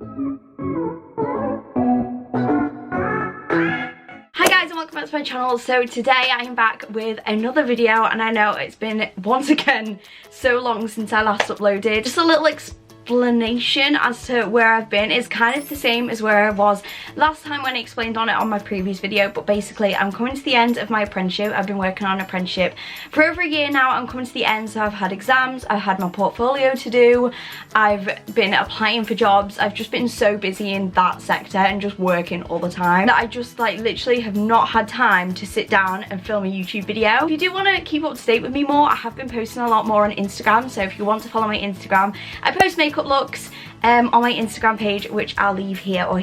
Hi guys and welcome back to my channel. So today I am back with another video, and I know it's been once again so long since I last uploaded. Just a little explanation as to where I've been. Is kind of the same as where I was last time when I explained on it on my previous video, but basically I'm coming to the end of my apprenticeship. I've been working on an apprenticeship for over a year now. I'm coming to the end, so I've had exams, I've had my portfolio to do, I've been applying for jobs. I've just been so busy in that sector and just working all the time that I just like literally have not had time to sit down and film a YouTube video. If you do want to keep up to date with me more, I have been posting a lot more on Instagram, so if you want to follow my Instagram, I post makeup looks on my Instagram page, which I'll leave here, or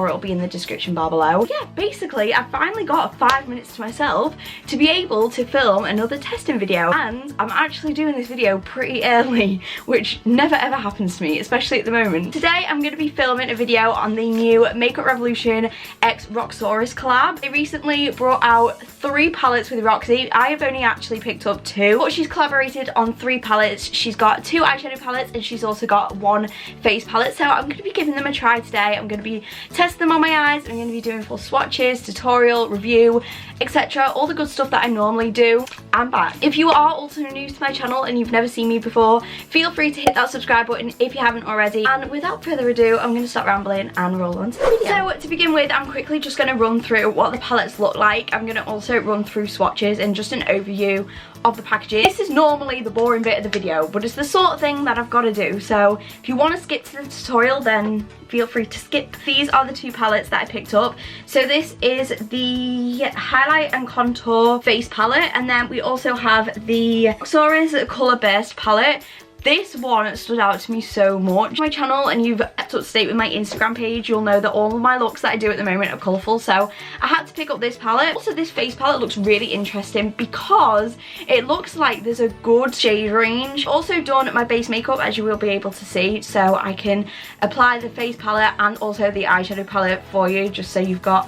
it'll be in the description bar below. Yeah, basically I finally got 5 minutes to myself to be able to film another testing video, and I'm actually doing this video pretty early, which never ever happens to me, especially at the moment. Today I'm going to be filming a video on the new Makeup Revolution X ROXI collab. They recently brought out 3 palettes with Roxy. I have only actually picked up 2, but she's collaborated on 3 palettes. She's got 2 eyeshadow palettes and she's also got 1 face palette, so I'm going to be giving them a try today. I'm going to be testing them on my eyes. I'm going to be doing full swatches, tutorial, review, etc. All the good stuff that I normally do. I'm back. If you are also new to my channel and you've never seen me before, feel free to hit that subscribe button if you haven't already. And without further ado, I'm going to stop rambling and roll on to the video. So to begin with, I'm quickly just going to run through what the palettes look like. I'm going to also run through swatches and just an overview of the packaging. This is normally the boring bit of the video, but it's the sort of thing that I've got to do. So if you want to skip to the tutorial, then feel free to skip. These are the 2 palettes that I picked up. So this is the highlight and contour face palette, and then we also have the Roxori's Colour Burst palette. This one stood out to me so much. My channel, and you've kept up to date with my Instagram page, you'll know that all of my looks that I do at the moment are colourful, so I had to pick up this palette. Also, this face palette looks really interesting because it looks like there's a good shade range. Also done my base makeup, as you will be able to see, so I can apply the face palette and also the eyeshadow palette for you, just so you've got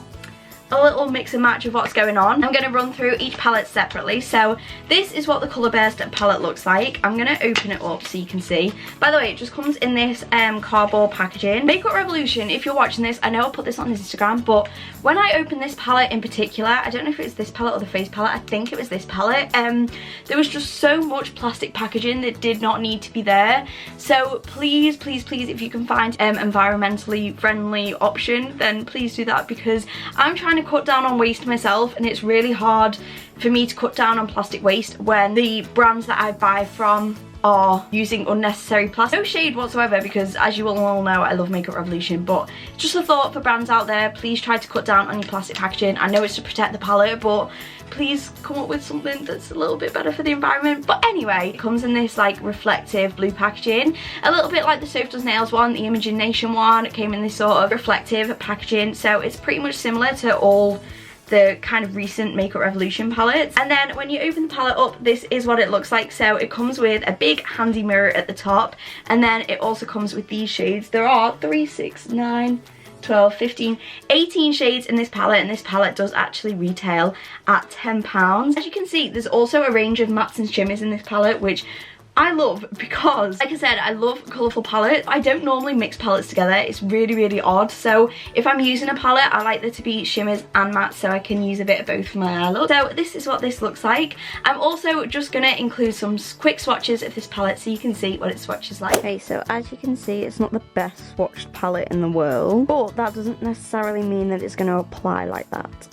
a little mix and match of what's going on. I'm going to run through each palette separately. So this is what the Colour Burst palette looks like. I'm going to open it up so you can see. By the way, it just comes in this cardboard packaging. Makeup Revolution, if you're watching this, I know I put this on Instagram, but when I opened this palette in particular, I don't know if it's this palette or the face palette, I think it was this palette, there was just so much plastic packaging that did not need to be there. So please, please, please, if you can find environmentally friendly option, then please do that, because I'm trying to cut down on waste myself, and it's really hard for me to cut down on plastic waste when the brands that I buy from are using unnecessary plastic. No shade whatsoever, because as you all know, I love Makeup Revolution, but just a thought for brands out there, please try to cut down on your plastic packaging. I know it's to protect the palette, but please come up with something that's a little bit better for the environment. But anyway, it comes in this like reflective blue packaging, a little bit like the Soap Does Nails one, the Imagination one. It came in this sort of reflective packaging, so it's pretty much similar to all the kind of recent Makeup Revolution palettes. And then when you open the palette up, this is what it looks like. So it comes with a big handy mirror at the top, and then it also comes with these shades. There are 3, 6, 9, 12, 15, 18 shades in this palette, and this palette does actually retail at £10. As you can see, there's also a range of mattes and shimmers in this palette, which I love, because like I said, I love colourful palettes. I don't normally mix palettes together. It's really, really odd. So if I'm using a palette, I like there to be shimmers and mattes, so I can use a bit of both for my eye look. So this is what this looks like. I'm also just going to include some quick swatches of this palette so you can see what it swatches like. Okay, so as you can see, it's not the best swatched palette in the world, but that doesn't necessarily mean that it's going to apply like that.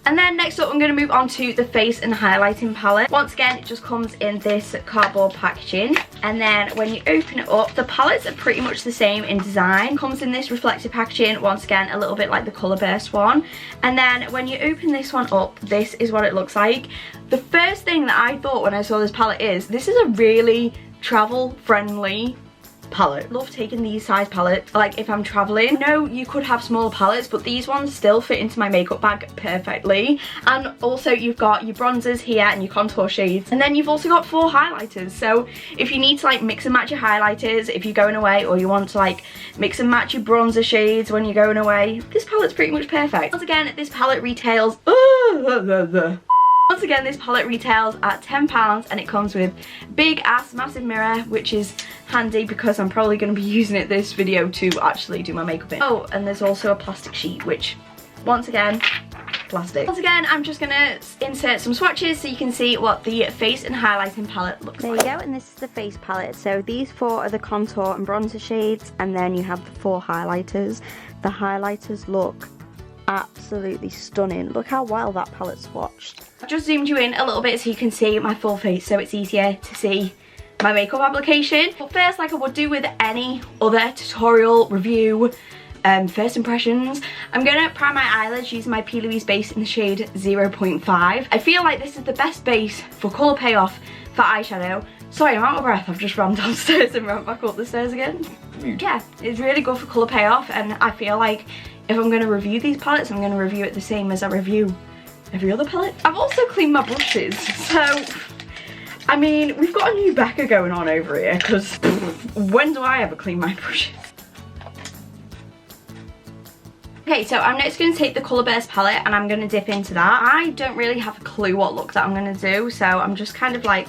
And then next up, I'm going to move on to the face and highlighting palette. Once again, it just comes in this cardboard packaging. And then when you open it up, the palettes are pretty much the same in design. It comes in this reflective packaging, once again, a little bit like the Colour Burst one. And then when you open this one up, this is what it looks like. The first thing that I thought when I saw this palette is, this is a really travel-friendly palette. Love taking these size palettes, like if I'm traveling. No, you could have smaller palettes, but these ones still fit into my makeup bag perfectly. And also you've got your bronzers here and your contour shades, and then you've also got 4 highlighters. So if you need to like mix and match your highlighters if you're going away, or you want to like mix and match your bronzer shades when you're going away, this palette's pretty much perfect. Once again, this palette retails Once again, this palette retails at £10 and it comes with big ass massive mirror, which is handy because I'm probably going to be using it this video to actually do my makeup in. Oh, and there's also a plastic sheet, which once again, plastic. Once again, I'm just going to insert some swatches so you can see what the face and highlighting palette looks like. There you go, and this is the face palette. So these 4 are the contour and bronzer shades, and then you have the 4 highlighters. The highlighters look absolutely stunning. Look how well that palette's swatched. I've just zoomed you in a little bit so you can see my full face so it's easier to see my makeup application. But first, like I would do with any other tutorial review, first impressions, I'm going to prime my eyelids using my P. Louise base in the shade 0.5. I feel like this is the best base for colour payoff for eyeshadow. Sorry, I'm out of breath. I've just ran downstairs and ran back up the stairs again. Yeah, it's really good for colour payoff, and I feel like if I'm going to review these palettes, I'm going to review it the same as I review every other palette. I've also cleaned my brushes, so I mean, we've got a new Becca going on over here, because when do I ever clean my brushes? Okay, so I'm next going to take the Colour Burst palette and I'm going to dip into that. I don't really have a clue what look that I'm going to do, so I'm just kind of like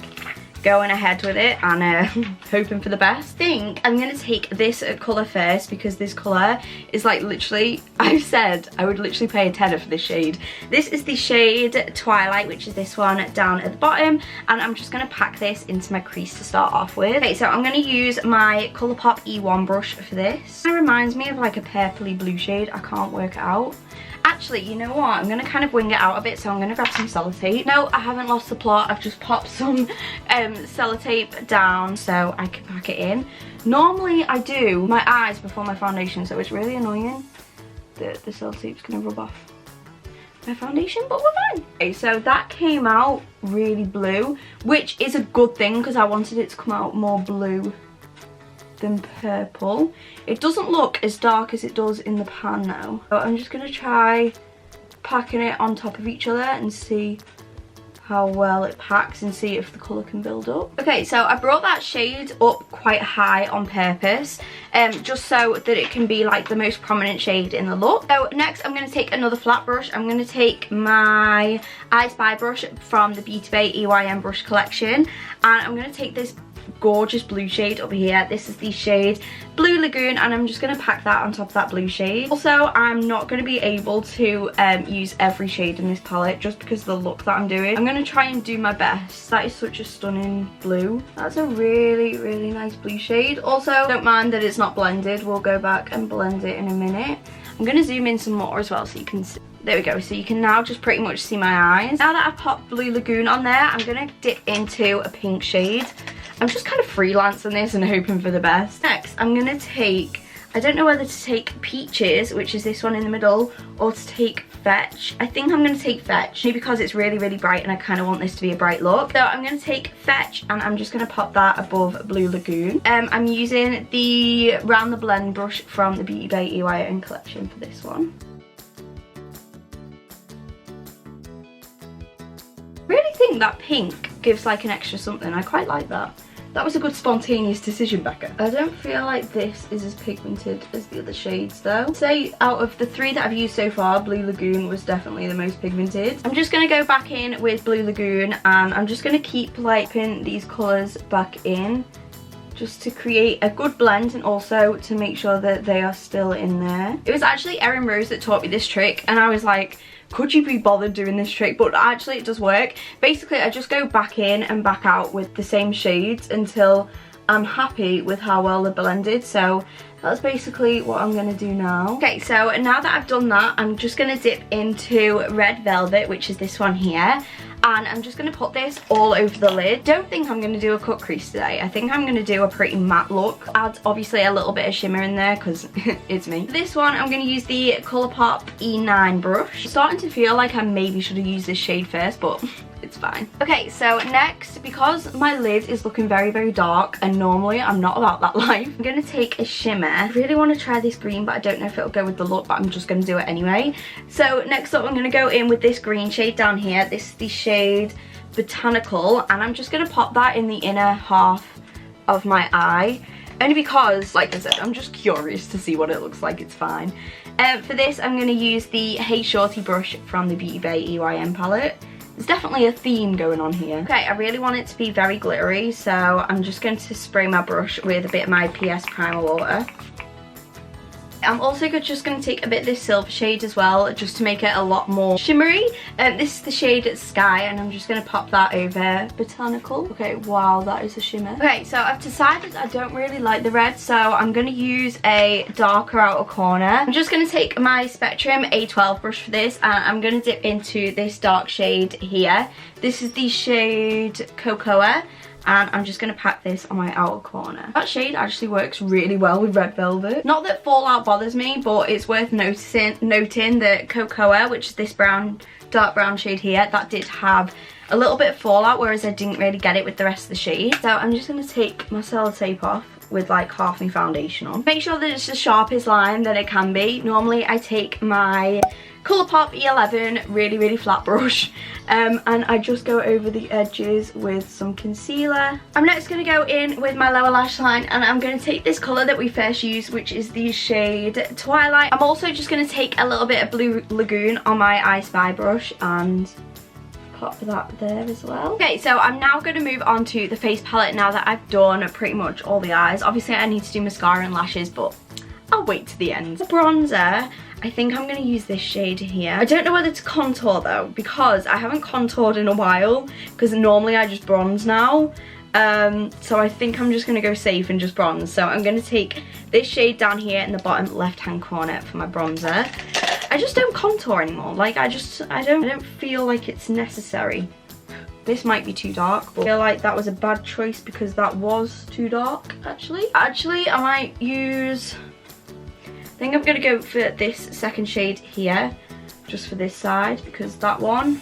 going ahead with it and hoping for the best. I think I'm going to take this colour first because this colour is like literally, I've said I would literally pay a tenner for this shade. This is the shade Twilight, which is this one down at the bottom, and I'm just going to pack this into my crease to start off with. Okay, so I'm going to use my Colourpop E1 brush for this. It reminds me of like a purpley blue shade. I can't work it out. Actually, you know what? I'm going to kind of wing it out a bit, so I'm going to grab some sellotape. No, I haven't lost the plot. I've just popped some sellotape down so I can pack it in. Normally, I do my eyes before my foundation, so it's really annoying that the sellotape's going to rub off my foundation, but we're fine. Okay, so that came out really blue, which is a good thing because I wanted it to come out more blue than purple. It doesn't look as dark as it does in the pan now. So I'm just going to try packing it on top of each other and see how well it packs and see if the colour can build up. Okay, so I brought that shade up quite high on purpose, just so that it can be like the most prominent shade in the look. So next I'm going to take another flat brush. I'm going to take my I Spy brush from the Beauty Bay EYM brush collection, and I'm going to take this gorgeous blue shade up here. This is the shade Blue Lagoon, and I'm just going to pack that on top of that blue shade. Also, I'm not going to be able to use every shade in this palette just because of the look that I'm doing. I'm going to try and do my best. That is such a stunning blue. That's a really, really nice blue shade. Also, don't mind that it's not blended. We'll go back and blend it in a minute. I'm going to zoom in some more as well so you can see. There we go, so you can now just pretty much see my eyes. Now that I've popped Blue Lagoon on there, I'm going to dip into a pink shade. I'm just kind of freelancing this and hoping for the best. Next, I'm going to take, I don't know whether to take Peaches, which is this one in the middle, or to take Fetch. I think I'm going to take Fetch, because it's really, really bright and I kind of want this to be a bright look. So I'm going to take Fetch and I'm just going to pop that above Blue Lagoon. I'm using the Round the Blend brush from the Beauty Bay EYM collection for this one. I really think that pink gives like an extra something. I quite like that. That was a good spontaneous decision, Becca. I don't feel like this is as pigmented as the other shades though. I'd say out of the 3 that I've used so far, Blue Lagoon was definitely the most pigmented. I'm just going to go back in with Blue Lagoon and I'm just going to keep like putting these colours back in just to create a good blend and also to make sure that they are still in there. It was actually Erin Rose that taught me this trick and I was like, could you be bothered doing this trick? But actually it does work. Basically I just go back in and back out with the same shades until I'm happy with how well they're blended. So that's basically what I'm going to do now. Okay, so now that I've done that, I'm just going to dip into Red Velvet, which is this one here. And I'm just going to put this all over the lid. Don't think I'm going to do a cut crease today. I think I'm going to do a pretty matte look. Add obviously a little bit of shimmer in there because it's me. For this one, I'm going to use the Colourpop E9 brush. I'm starting to feel like I maybe should have used this shade first, but it's fine. Okay, so next, because my lid is looking very, very dark, and normally I'm not about that life, I'm going to take a shimmer. I really want to try this green, but I don't know if it'll go with the look, but I'm just going to do it anyway. So next up, I'm going to go in with this green shade down here. This is the shade Botanical, and I'm just going to pop that in the inner half of my eye. Only because, like I said, I'm just curious to see what it looks like. It's fine. For this, I'm going to use the Hey Shorty brush from the Beauty Bay EYM palette. There's definitely a theme going on here. Okay, I really want it to be very glittery, so I'm just going to spray my brush with a bit of my PS Primer water. I'm also just going to take a bit of this silver shade as well, just to make it a lot more shimmery. This is the shade Sky, and I'm just going to pop that over Botanical. Okay, wow, that is a shimmer. Okay, so I've decided I don't really like the red, so I'm going to use a darker outer corner. I'm just going to take my Spectrum A12 brush for this, and I'm going to dip into this dark shade here. This is the shade Cocoa. And I'm just going to pack this on my outer corner. That shade actually works really well with red velvet. Not that fallout bothers me, but it's worth noting that Cocoa, which is this dark brown shade here, that did have a little bit of fallout, whereas I didn't really get it with the rest of the shade. So I'm just going to take my sellotape off with like half my foundation on. Make sure that it's the sharpest line that it can be. Normally I take my Colourpop E11 really flat brush and I just go over the edges with some concealer. I'm next going to go in with my lower lash line, and I'm going to take this colour that we first used, which is the shade Twilight. I'm also just going to take a little bit of Blue Lagoon on my I Spy brush and pop that there as well. Okay, so I'm now going to move on to the face palette now that I've done pretty much all the eyes. Obviously I need to do mascara and lashes, but I'll wait to the end. The bronzer, I think I'm going to use this shade here. I don't know whether to contour though, because I haven't contoured in a while, because normally I just bronze now. So I think I'm just going to go safe and just bronze. So I'm going to take this shade down here in the bottom left hand corner for my bronzer. I just don't contour anymore. Like I don't feel like it's necessary. This might be too dark, but I feel like that was a bad choice because that was too dark actually. I might use, I think I'm going to go for this second shade here, just for this side, because that one,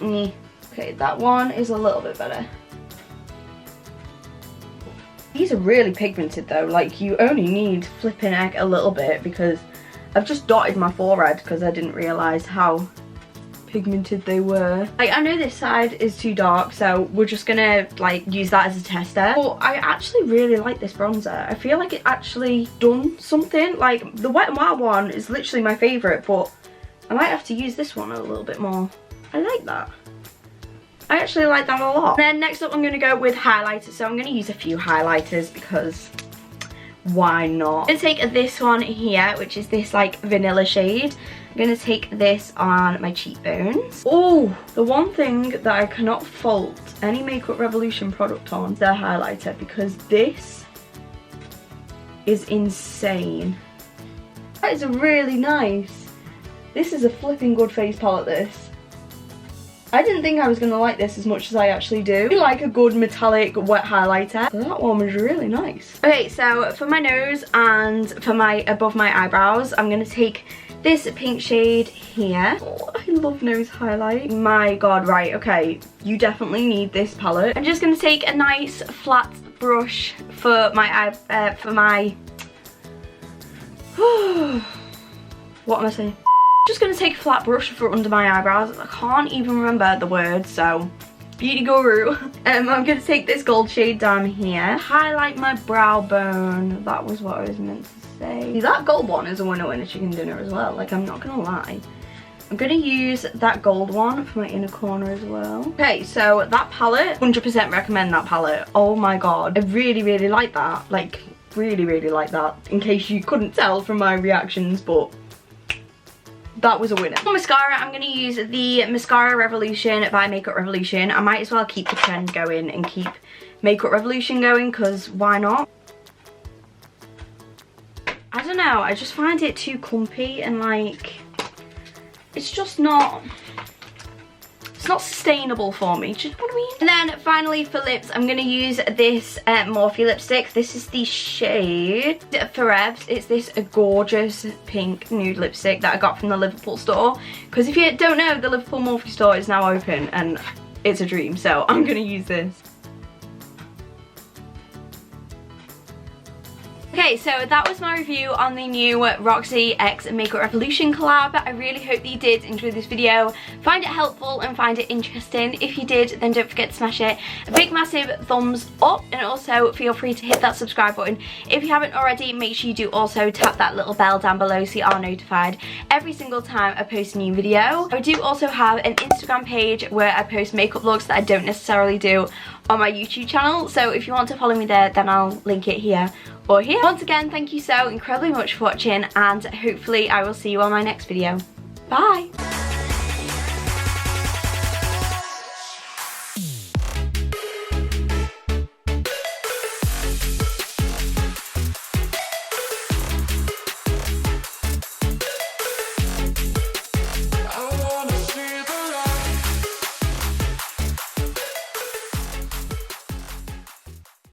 okay, that one is a little bit better. These are really pigmented though, like you only need flipping heck a little bit, because I've just dotted my forehead because I didn't realise how pigmented they were. Like I know this side is too dark, so we're just gonna like use that as a tester. But I actually really like this bronzer. I feel like it actually done something. Like the Wet n Wild one is literally my favourite, but I might have to use this one a little bit more. I like that. I actually like that a lot. Then next up I'm gonna go with highlighters. So I'm gonna use a few highlighters because why not? I'm gonna take this one here, which is this like vanilla shade. I'm gonna take this on my cheekbones. Oh, the one thing that I cannot fault any Makeup Revolution product on is their highlighter, because this is insane. That is really nice. This is a flipping good face palette, this. I didn't think I was going to like this as much as I actually do. I like a good metallic wet highlighter. So that one was really nice. Okay, so for my nose and for my above my eyebrows, I'm going to take this pink shade here. Oh, I love nose highlight. My god, right, okay. You definitely need this palette. I'm just going to take a nice flat brush for my what am I saying? Just going to take a flat brush for under my eyebrows. I can't even remember the word, so beauty guru. I'm going to take this gold shade down here, highlight my brow bone. That was what I was meant to say. See, that gold one is a winner in a chicken dinner as well, like I'm not going to lie. I'm going to use that gold one for my inner corner as well. Okay, so that palette, 100% recommend that palette. Oh my god, I really like that. Like really like that, in case you couldn't tell from my reactions, but that was a winner. For mascara, I'm going to use the Mascara Revolution by Makeup Revolution. I might as well keep the trend going and keep Makeup Revolution going, because why not? I don't know, I just find it too clumpy and like, it's just not, it's not sustainable for me, do you know what I mean? And then finally for lips, I'm going to use this Morphe lipstick. This is the shade Forever. It's this gorgeous pink nude lipstick that I got from the Liverpool store. Because if you don't know, the Liverpool Morphe store is now open and it's a dream. So I'm going to use this. Okay, Okay, so that was my review on the new Roxy x Makeup Revolution collab. I really hope that you did enjoy this video, find it helpful and find it interesting. If you did, then don't forget to smash it a big massive thumbs up, and also feel free to hit that subscribe button. If you haven't already, make sure you do also tap that little bell down below so you are notified every single time I post a new video. I do also have an Instagram page where I post makeup looks that I don't necessarily do on my YouTube channel, so if you want to follow me there, then I'll link it here or here. Once again, thank you so incredibly much for watching, and hopefully I will see you on my next video. Bye!